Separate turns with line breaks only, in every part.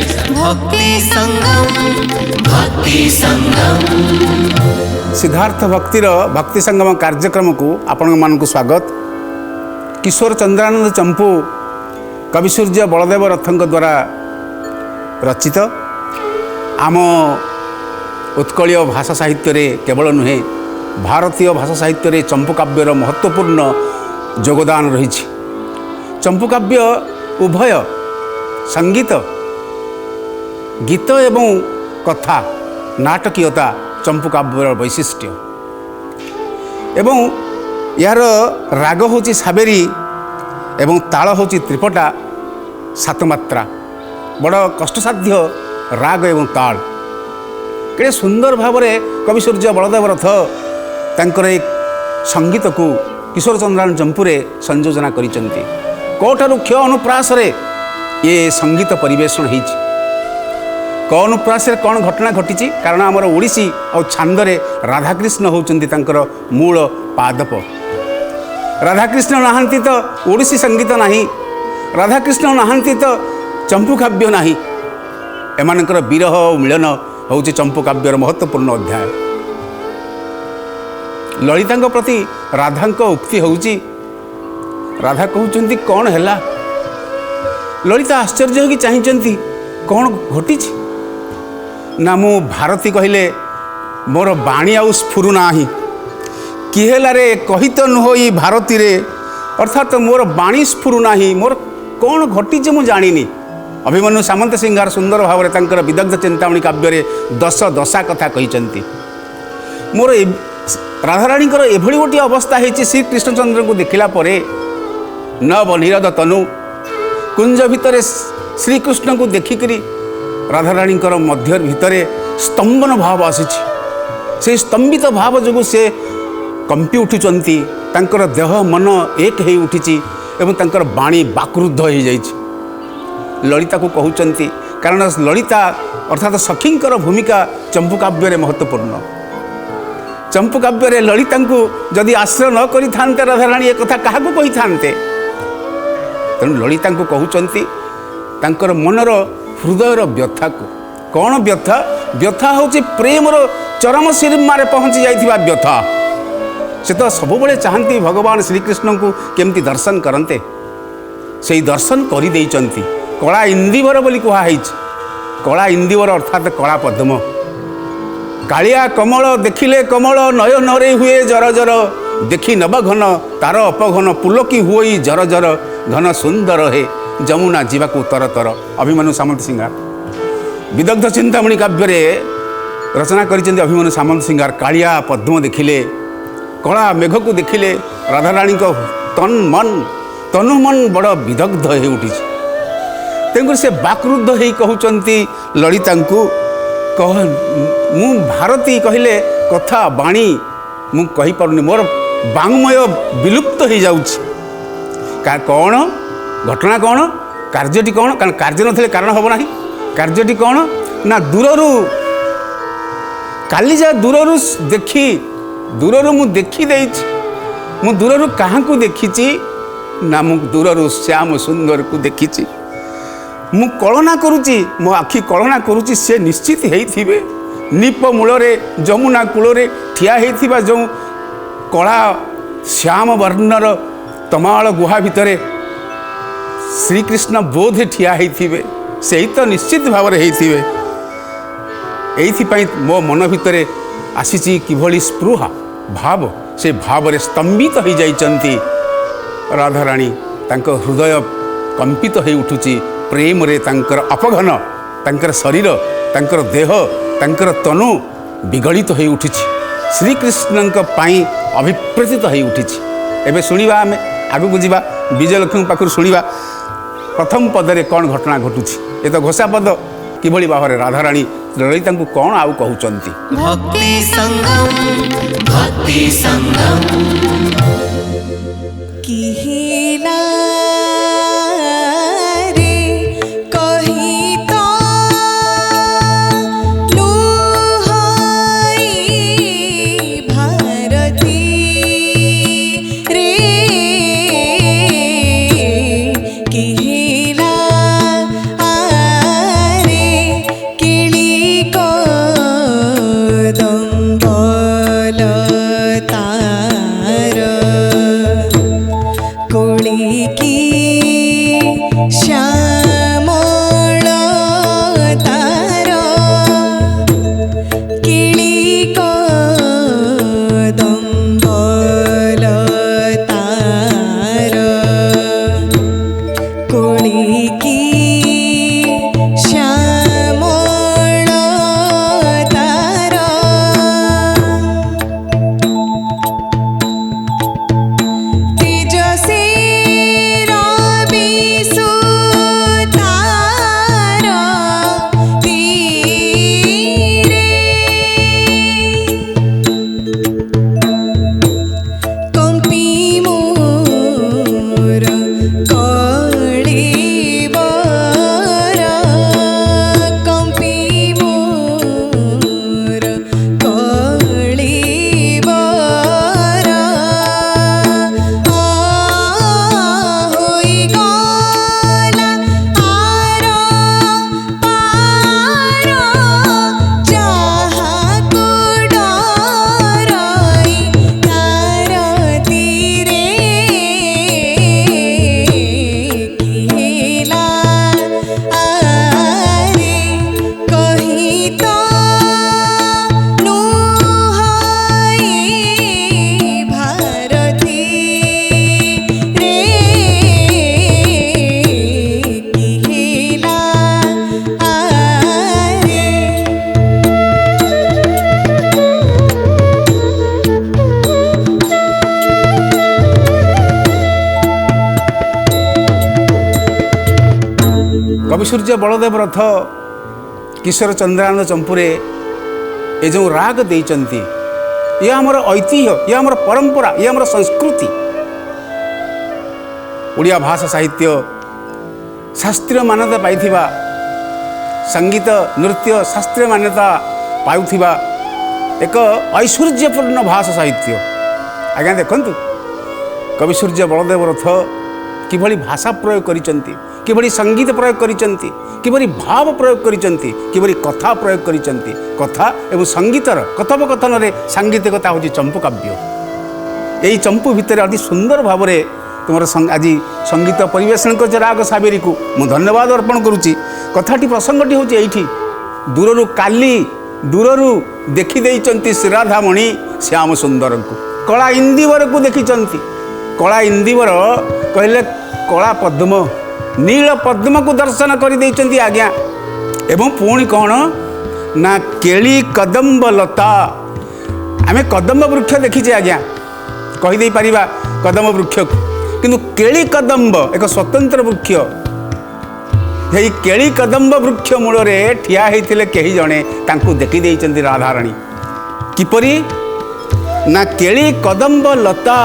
भक्ति संगम, भक्ति संगम।
सिद्धार्थ भक्तिर भक्ति संगम कार्यक्रम को आपण मानक स्वागत। किशोर चंद्रानंद चंपू कविसूर्य बलदेव रथों द्वारा रचित आम उत्कलीय भाषा साहित्य रे केवल नुहे भारतीय भाषा साहित्य रे चंपू काव्यर महत्वपूर्ण योगदान रही। चंपू काव्य उभय संगीत गीत एवं कथा नाटकीयता चंपू काव्यर वैशिष्ट्य एवं यार राग होची साबेरी एवं ताल होची त्रिपटा सात मात्रा बड़ कष्टसाध्य राग एवं ताल के सुंदर भाव में कविसूर्य बलदेव रथ तांकर एक संगीत को किशोर चंद्रानंद चंपूरे संयोजना करिसेंती। कोठारु क्ष अनुप्रास रे ये संगीत परिवेषण होइछि। क अनुप्रास रे कौन घटना घटी कारण आमर ओडिसी और छांदरे राधाकृष्ण होउचंती तांकर मूल पादप। राधाकृष्ण नहांती तो ओडिसी संगीत नाही, राधाकृष्ण नहांती तो चंपू काव्य नाही। एमानकर विरह और मिलन होउछि चंपू काव्यर महत्वपूर्ण अध्याय। ललिता प्रति राधांक उक्ति होउछि। राधा कहउचंती कौन हैला। ललिता आश्चर्य होगी चाहिंचंती कौन घटी ना मु भारती कहले मोर बाणी आउ स्फुरु नाही किहेला रे कही तो नुहई भारती रे अर्थात मोर बाणी स्फुरु नाही मोर कौन घटी मु जानिनी। अभिमन्यु सामंत सिंगार सुंदर भाव में तांकर विदग्ध चिंतामणि काव्य दश दशा कथा कहिचंती। मोर राधाराणी एभली गोटे अवस्था है श्रीकृष्णचंद्र को देखला परे नव निरद तनु कुंज भितर श्रीकृष्ण को देखिकरी राधाराणी मध्य भितर स्तंभन भाव आसी से स्तंभित भाव जो से कंपी उठुचंती तांकर देह मन एक हो उठी एवं तांकर बाणी बाक्रुद्ध हो जाइछि। ललिता को कहउचंती कारण ललिता अर्थात सखींकर भूमिका चंपू काव्य महत्वपूर्ण। चंपू काव्य ललिता को जदि आश्रय न करि थांते राधाराणी एक कथा काहा को कहि थांते। तेणु ललिता को कहउचंती तांकर मनर हृदयर व्यथा को कौन व्यथा व्यथा होची प्रेमर चरम सीमा रे पहुंची जाइथिबा व्यथा। से तो सब बड़े चाहती भगवान श्रीकृष्ण को केमती दर्शन करते से दर्शन कर देइचंती। कला इंदिवर बोली कहुई। कला इंदिवर अर्थात कला पद्म कालिया कमल देखिले कमल नयन रे हुए जर जर देखी नव घन तार अपघन पुलकी हुई जर जर घन सुंदर हे जमुना जीवाकू तर तर। अभिमन्यु सामंत सिंगार विदग्ध चिंतामणि काव्य रचना करिसेंती। अभिमन्यु सामंत सिंगार कालिया पद्म देखिले कला मेघ को देखिले राधाराणी को तन मन तनु मन बड़ विदग्ध हो उठी। तेणुकर से बाक्रुद्ध हो कहउचंती ललिता को कह मु भारती कहले कथा बाणी मु कहि पारुनी मोर वाङ्मय विलुप्त हो जाउछि। कौन घटना कौन कार्यटी कौन कारण कार्य नथिले कारण हब नाही। कार्यटी कौन ना दूररू काली जा दूररू देखी दूररू मु देखी देइछि। मु दूररू काहा को देखिछि ना मु दूररू श्याम सुंदर को देखिछि। मु कल्पना करुची मो आखि कल्पना करुची से निश्चित होइथिबे नीप मूलरे जमुना कूलरे ठिया होइथिबा जो कला श्याम वर्णर तमाल गुहा भितरे श्रीकृष्ण बोधे ठिया होइथिबे से तो निश्चित भाव में होइथिबे। एइथिपाई मो मन भितरे आसीची किभली स्पृहा भाव से भाव रे स्तंभित हो जाइचंती राधाराणी। तांको हृदय कंपित हो उठुची प्रेम रे तांकर अपघन तांकर शरीर तांकर देह तांकर तनु विगलित हो उठी श्रीकृष्ण पाई अभिप्रेतित हो उठी। एबे सुनिबा आमे आगु को जीवा विजयलक्ष्मी पाखर सुनिबा प्रथम पदरे कौन घटना घटुची। ये तो घोषा पद किभली भाव में राधाराणी ललिता को कौन आउ कहउचंती।
भक्ति संगम, भक्ति संगम।
किहिला
रे
कवि सूर्य बलदेव रथ किशोर चंद्रानंद चंपुरे ये जो राग देइचंती ये आमर ऐतिह्य ये आमर परंपरा ये आमर संस्कृति ओडिया भाषा साहित्य शास्त्रीय मान्यता पाइथिबा संगीत नृत्य शास्त्रीय मान्यता पाउथिबा एक ऐश्वर्यपूर्ण भाषा साहित्य आज्ञा देखंतु कवि सूर्य बलदेव रथ किभली भाषा प्रयोग करिसंती किभली संगीत प्रयोग करिसंती किभली भाव प्रयोग करिसंती किभली कथा प्रयोग करिसंती कथा एवं संगीतर कथोपकथन रे सांगीतिकता होची चंपू काव्य एई चंपू भितर अति सुंदर भाव रे तुमर आज संगीत परिवेशन कर राग साबेरी को मु धन्यवाद अर्पण करुच्ची कथाटी प्रसंगटी होची एठी दूररू काली दूररू देखी देइचंती श्रीराधामणि श्याम सुंदर को कला इंदिवर को देखिचंती कला इंदिवर कहले कला पद्म नील पद्म को दर्शन कर देइचंती आज्ञा एवं पुणी कौन ना केली कदम्ब लता आमे कदम्ब वृक्ष देखीचे आज्ञा कहीदे पारिबा कदम्ब वृक्ष किंतु केली कदम्ब एक स्वतंत्र वृक्ष यही केली कदम्ब वृक्ष मूल ठिया होते कही जड़े देखी देइचंती राधाराणी किपरि ना केली कदम्ब लता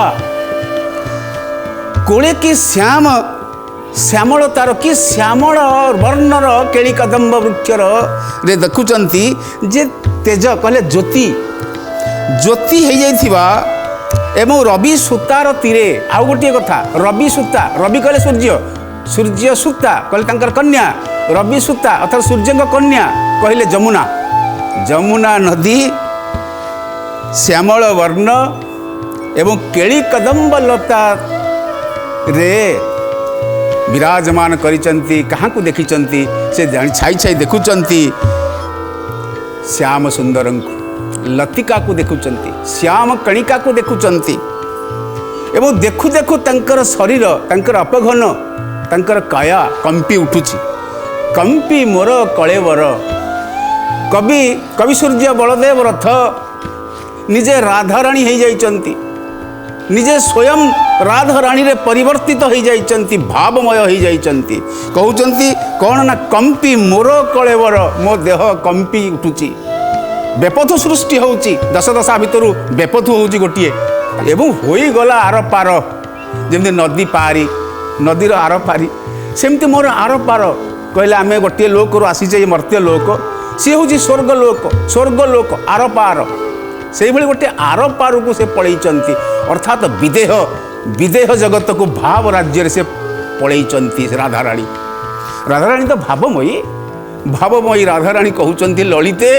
कोले कि श्याम श्यामलतार कि श्यामल वर्णर केली कदम्ब वृक्षर रे देखुचंती जे तेज कहले ज्योति ज्योति हो जाइथिबा एवं रवि सूतार तीरे आउ गोटे कथा रवि सूता रवि कहले सूर्य सूर्य सूता कहले तांकर कन्या रवि सूता अर्थात सूर्य कन्या कहले जमुना जमुना नदी श्यामल वर्ण एवं केली कदम्ब लता रे विराजमान करिचंती कहाँ को देखिचंती से छाई छाई देखुचंती श्याम सुंदर लतिका को देखुचंती श्याम कणिका को देखुचंती एवं देखु देखु तंकर शरीर तंकर अपघन तंकर काया कंपी उठुची कंपी मोर कलेवर कवि कवि सूर्य बलदेव रथ निजे राधाराणी हो जाइचंती निजे स्वयं राधाराणी रे परिवर्तित हो जाइचंती भावमय हो जाइचंती कहउचंती कौन ना कंपी मोर कलेवर मो देह कंपी उठुची बेपथु सृष्टि होउची दश दशा भितरु बेपथु होउची गोटिए एवं होई गला आर पार जेमती नदी पारी नदीर आर पारी सेमती मोर आर पार कहले आमे गोटिए लोक रो आसीचे मर्त्य लोक सी होउची स्वर्ग लोक आर पार से भली गोटे आर पार को से पलैचंती अर्थात विदेह विदेह जगत को भाव राज्य से पलैचंती राधाराणी राधाराणी तो भावमयी राधाराणी कहउचंती ललिते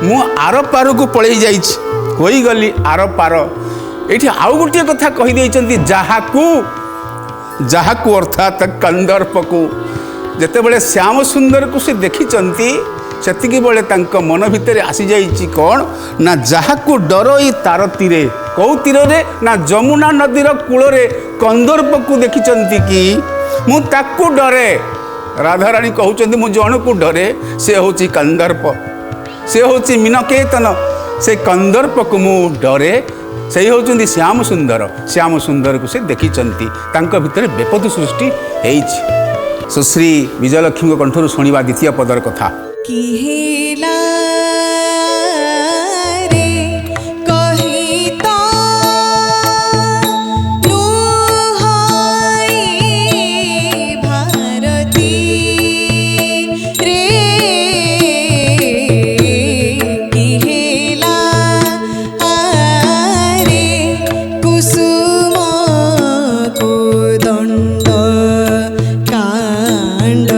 मु आर पार को पलै जाइछि होई गली आर पार एठी आउ गोटे कथा कहि देइचंती जाहाकू अर्थात कंदर्प को जेते बेले श्याम सुंदर को से देखिचंती सेतिकी बेले तांको मन भितर आसी जाइछि कौन ना जाहाकू डरई तार तीरे कौ तीर रे ना जमुना नदीर कूल रे कंदर्प को देखिचंती कि मु ताकू डरे राधाराणी कहउचंती मु जण को डरे से होछि कंदर्प से होछि मीनकेतन से कंदर्प को मु डरे से होचंती श्याम सुंदर को से देखिचंती तांको भितर बेपद सृष्टि हेइछि सुश्री विजयलक्ष्मी कंठरू शुणिबा द्वितीय पदर कथा
किहेला रे कहिता नुहाई भारती रे किहेला रे कुसुम कोदंड कांड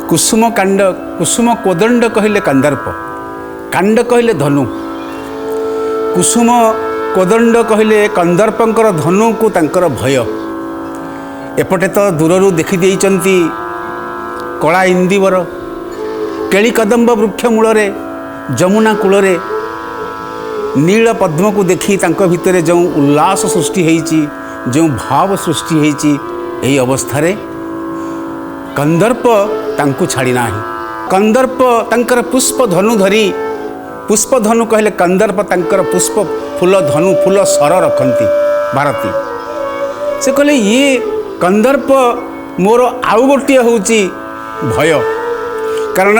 कुसुम कांड कुसुम कोदंड कहले कंदर्प, कांड कहले धनु, कुसुम कोदंड कहले कंदर्पंकर धनु को तांकर भय। एपटे तो दूररू देखी देइचंती कला इंदिवर केली कदम्ब वृक्ष मूल जमुना कूल नील पद्म को देखी तांको भितरे जो उल्लास सृष्टि होईची, जो भाव सृष्टि होईची, एही अवस्था रे कंदर्प तांको छाड़ी नाही। कंदर्प तांकर पुष्प धनु धरी, पुष्प धनु कहले कंदर्प तांकर पुष्प फूल धनु फूल सर रखती भारती। से कहले ये कंदर्प मोर आउ गोटे होची भय, कारण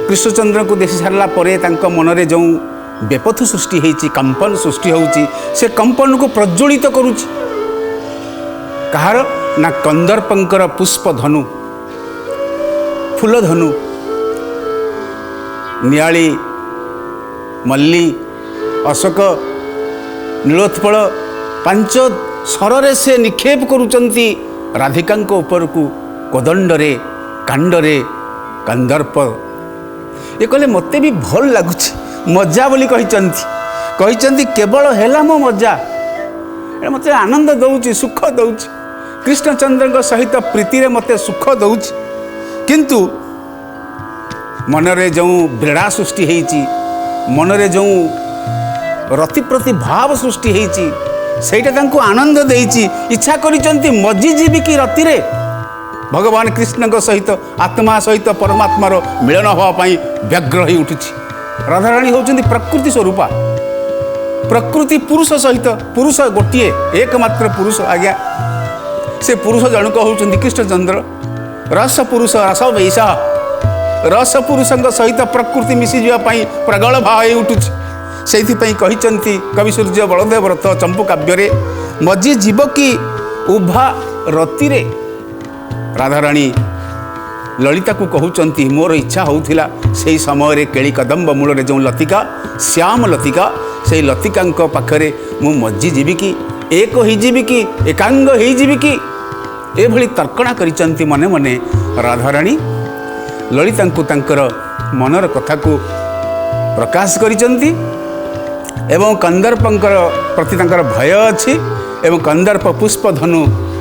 कृष्णचंद्र को देखि सारला परे तांको मनरे जो बेपथ सृष्टि होईची, कंपन सृष्टि होची, से कंपन को प्रज्वलित करुची कहार ना कंदर्पंकर पुष्प धनु फूल धनु नियाली मल्ली अशोक नीलोत्पल पांच स्वरे से निक्षेप करुचंती राधिकांक ऊपर को कोदंडरे कांडरे कंदर्प। ये कहले मते भी भल लगुच मजा बोली कहिचंती केवल हेला मो मजा, मते आनंद दउची सुख दउची, कृष्णचंद्र सहित प्रीति रे मते सुख दउची, किंतु मनरे जो बेड़ा सृष्टि होईची, मनरे जो रति प्रति भाव सृष्टि होईची, सेटा तांको आनंद देईची, इच्छा करिचंती मजी जीवी की रति रे भगवान कृष्ण सहित आत्मा सहित परमात्मार मिलन हवा पाई व्यग्र हो उठुची। राधाराणी होउचंती प्रकृति स्वरूपा, प्रकृति पुरुष सहित, पुरुष गोटिए एकमात्र पुरुष आज्ञा, से पुरुष जनक होउचंती कृष्णचंद्र, रस पुरुष रस वैसा, रस पुरुष सहित प्रकृति मिसी जावा पाई प्रगल भाव हो उठुची। से कहिचंती कवि सूर्य बलदेव रथ चंपू काव्य मजी जीव की उभा रति रे राधाराणी ललिता को कहउचंती मोर इच्छा होउथिला से समय केली कदम्ब मूल जो लतिका श्याम लतिका से लतिका पाखरे मु मज्जी जीवी कि एक हो जीवी कि एकांग हो जीवी कि एभली तर्कणा करिचंती मने मने राधाराणी ललिता को तांकर मनर कथा को प्रकाश करिचंती एवं कंदर्पंकर प्रति तांकर भय अछि एवं कंदर्प पुष्प धनु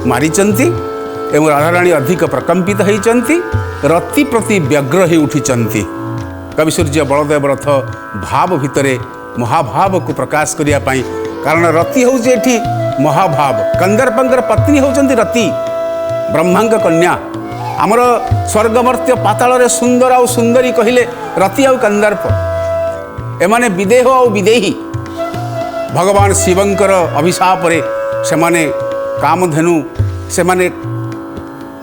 मारिचंती एवं राधाराणी अधिक प्रकंपित होइचंती, रति प्रति व्यग्र हो उठिचंती। कवि सूर्य बलदेव रथ भाव भितरे महाभाव को प्रकाश करिया पाई, कारण रति होउचे एठी महाभाव। कंदर्पंकर पत्नी होउचंती रति, ब्रह्मांक कन्या। आमर स्वर्गमर्त्य पाताल रे सुंदर आउ सुंदरी कहिले रति आउ कंदर्प, एमाने विदेह आउ विदेही। भगवान शिवंकर अभिशाप रे सेमाने कामधेनु सेमाने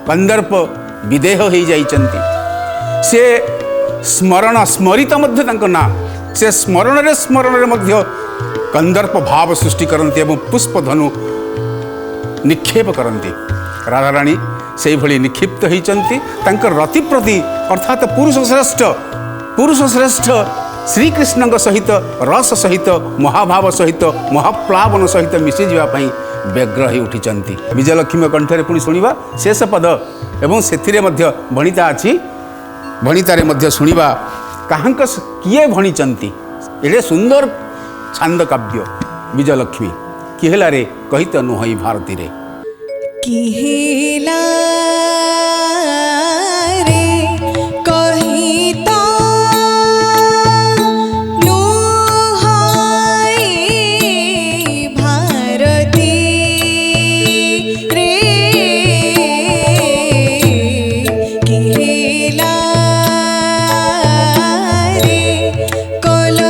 कंदर्प विदेह हो जाइचंती। से स्मरण स्मरित मध्य तांको ना, से स्मरण रे मध्य कंदर्प भाव सृष्टि करती एवं पुष्प धनु निक्षेप करती। राधाराणी से भली निक्षिप्त होइचंती तांकर रति प्रति, अर्थात पुरुष श्रेष्ठ श्रीकृष्ण सहित रस सहित महाभाव सहित महाप्लावन सहित मिसी जावा पाई व्यग्र हो उठिचंती। विजयलक्ष्मी कंठरे पुणी शुणिबा शेष पद एवं सेथिरे मध्य भणिता अछि, भणितारे मध्य शुणिबा काहांक किए भणिचंती। एडे सुंदर छांद काव्य विजयलक्ष्मी किहेला रे कहित नुहई भारती रे
किहेला रे कहिता नुहाई भारती रे किहेला रे कलवल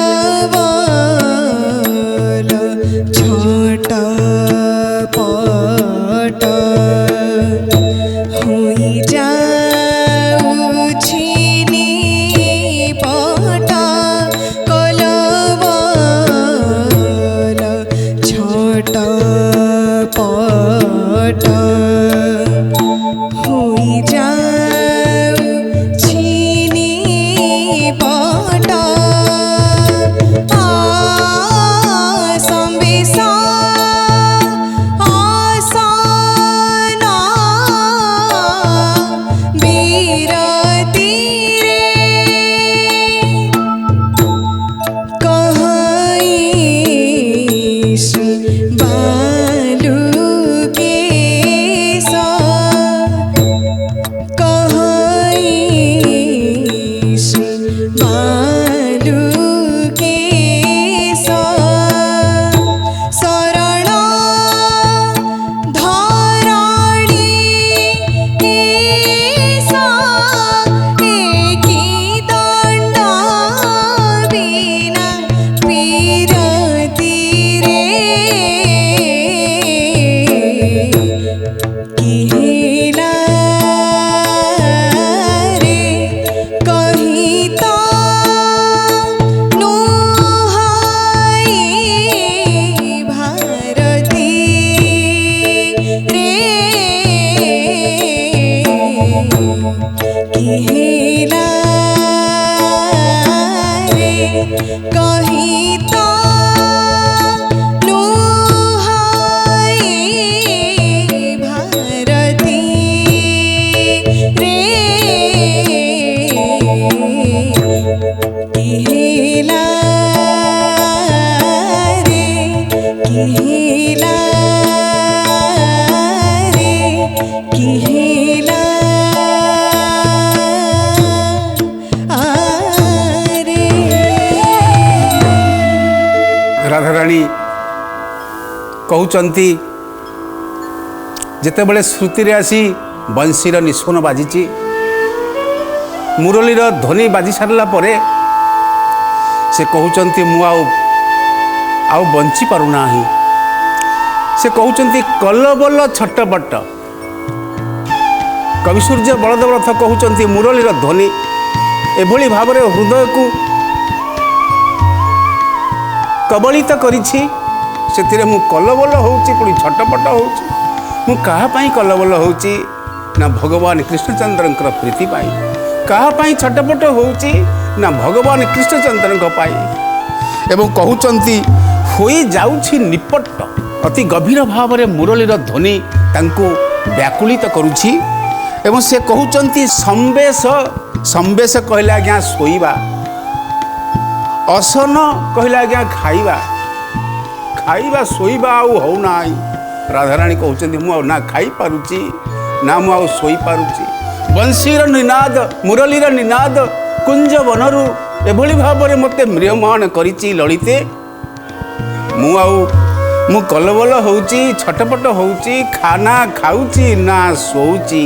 छोट पट हुई जाउछि निपट कलवल छोट पट हुई जाउछि निपट आसंबिसा आसना बिरती बालुकेश कहाईश बालुकेश शरण धरणी ईशा एकी दंड बिना पीरती रे किहिला रे कही तो नुहाई भारती रे किहिला रे कही तो नुहाई भारती रे किहिला रे किहिला रे किहिला रे
राधाराणी कहउचंती जेतेबेले श्रुति आसी बंशीर निस्पन बाजिची मुरलीर ध्वनि बाजी सारा पर से कहउचंती मु आउ बंची पारुना से कहउचंती कलबल छटपट कवि सूर्य बलदेव रथ कहउचंती मुरलीर ध्वनि एभली भाव हृदय को कबलित करिछि से मु कलबल होउची पुणी छटपट होउची मु कहा पाई कलबल होउची ना भगवान कृष्णचंद्रंकर प्रीति पाई कहा पाई छटपट होउची ना भगवान कृष्णचंद्रंक पाई एवं कहउचंती होई जाउछि निपट अति गभीर भाव में मुरलीर ध्वनि तांको व्याकुलित करुछि एवं से कहउचंती संवेश संवेश कहले आज्ञा शोइबा असन कहले आज्ञा खाइबा खाइबा शोइबा आउ होना राधाराणी कहउचंती मु ना खाई पारुची ना मु आउ शोई पारुची बंशीर निनाद मुरलीर निनाद कुंज बनरु एभली भाव में मते म्रियमान करिची ललिते मु कलबल होउची छटपट होउची खाना खाउची ना सोउची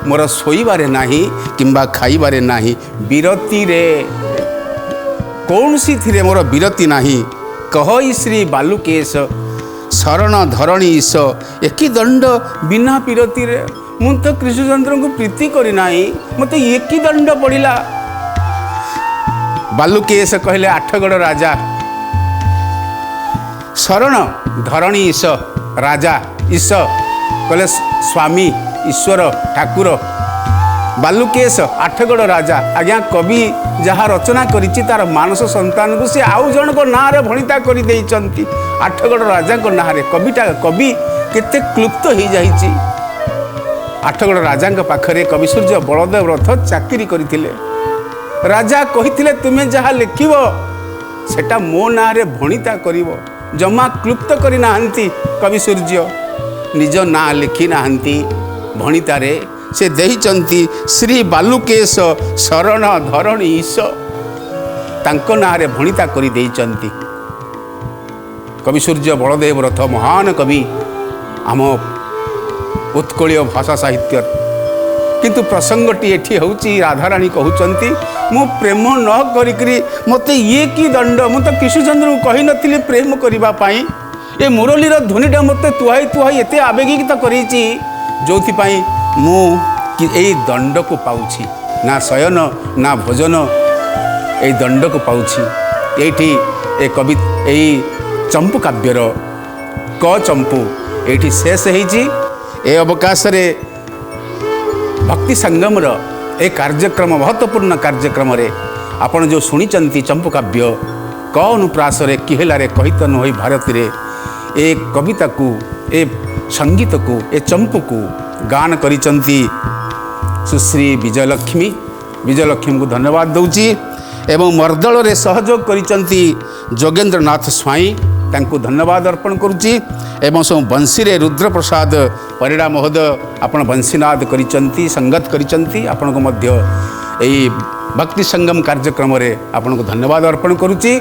मोर शोइबारे नाही किंबा खाइबारे नाही विरति रे कौनसी थिरे मोर विरति नाही कहई श्री बालुकेश शरण धरणी ईश एकी दंड बिना पीरति रे मु तो कृष्णचंद्र को प्रीति करी नाही मते एकी दंड पड़िला बालुकेश कहले आठगड़ राजा शरण धरणी ईश राजा ईश कहले स्वामी ईश्वर ठाकुर बालुकेश आठगड़ राजा आज्ञा कवि जहाँ रचना करिछि तार मानस संतान को सी आउ जन को ना रे भणिता करि देइचंती आठगड़ राजा को ना रे कवि केते क्लुप्त हो जाइछि आठगड़ राजा पाखरे कवि सूर्य बलदेव रथ चाकरी करथिले राजा कहिथिले तुमे जहाँ लिखिब सेटा मो ना रे भणिता करिवो जमा क्लुप्त करि नाहंती कवि सूर्य निज ना लिखि नाहंती भणितारे से देहिचंती श्री बालुकेश शरण धरणी ईश तांको नारे भणिता करि देइचंती कवि सूर्य बलदेव रथ महान कवि आम उत्कलीय भाषा साहित्य किंतु प्रसंगटी एठी होउची राधाराणी कहउचंती मु प्रेम न करिकरी मते ये की दंड मु तो कृष्णचंद्र को कहि नथिली प्रेम करिबा पाई ए मुरलीर ध्वनिटा मते तुहाई तुहाई एते आवेगित करिछि जोथि पाई मु कि एई दंड को पाउछि ना शयन ना भोजन एई दंड को पाउछि एठी ए कवि एई चंपू काव्यर क चंपू एठी शेष हेछि ए अवकाश रे भक्ति संगम ए कार्यक्रम महत्वपूर्ण कार्यक्रम रे आपण जो सुनिचंती चंपू काव्य क अनुप्रास रे किहेलारे कहित न होई भारती रे ए कविता को ए संगीत को ए चंपू को गान करिचंती सुश्री विजयलक्ष्मी को धन्यवाद दउची एवं मर्दल रे सहयोग करिचंती जोगेंद्रनाथ स्वाई ତାଙ୍କୁ ଧନ୍ୟବାଦ ଅର୍ପଣ କରୁଛି ଏବଂ ସବୁ ବଂଶୀରେ ରୁଦ୍ରପ୍ରସାଦ ପରିଡ଼ା ମହୋଦୟ ଆପଣ ବଂଶୀନାଦ କରିଛନ୍ତି ସଙ୍ଗତ କରିଛନ୍ତି ଆପଣଙ୍କୁ ମଧ୍ୟ ଏହି ଭକ୍ତି ସଙ୍ଗମ କାର୍ଯ୍ୟକ୍ରମରେ ଆପଣଙ୍କୁ ଧନ୍ୟବାଦ ଅର୍ପଣ କରୁଛି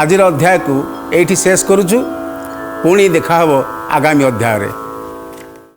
ଆଜିର ଅଧ୍ୟାୟକୁ ଏଇଠି ଶେଷ କରୁଛୁ ପୁଣି ଦେଖା ହେବ ଆଗାମୀ ଅଧ୍ୟାୟରେ।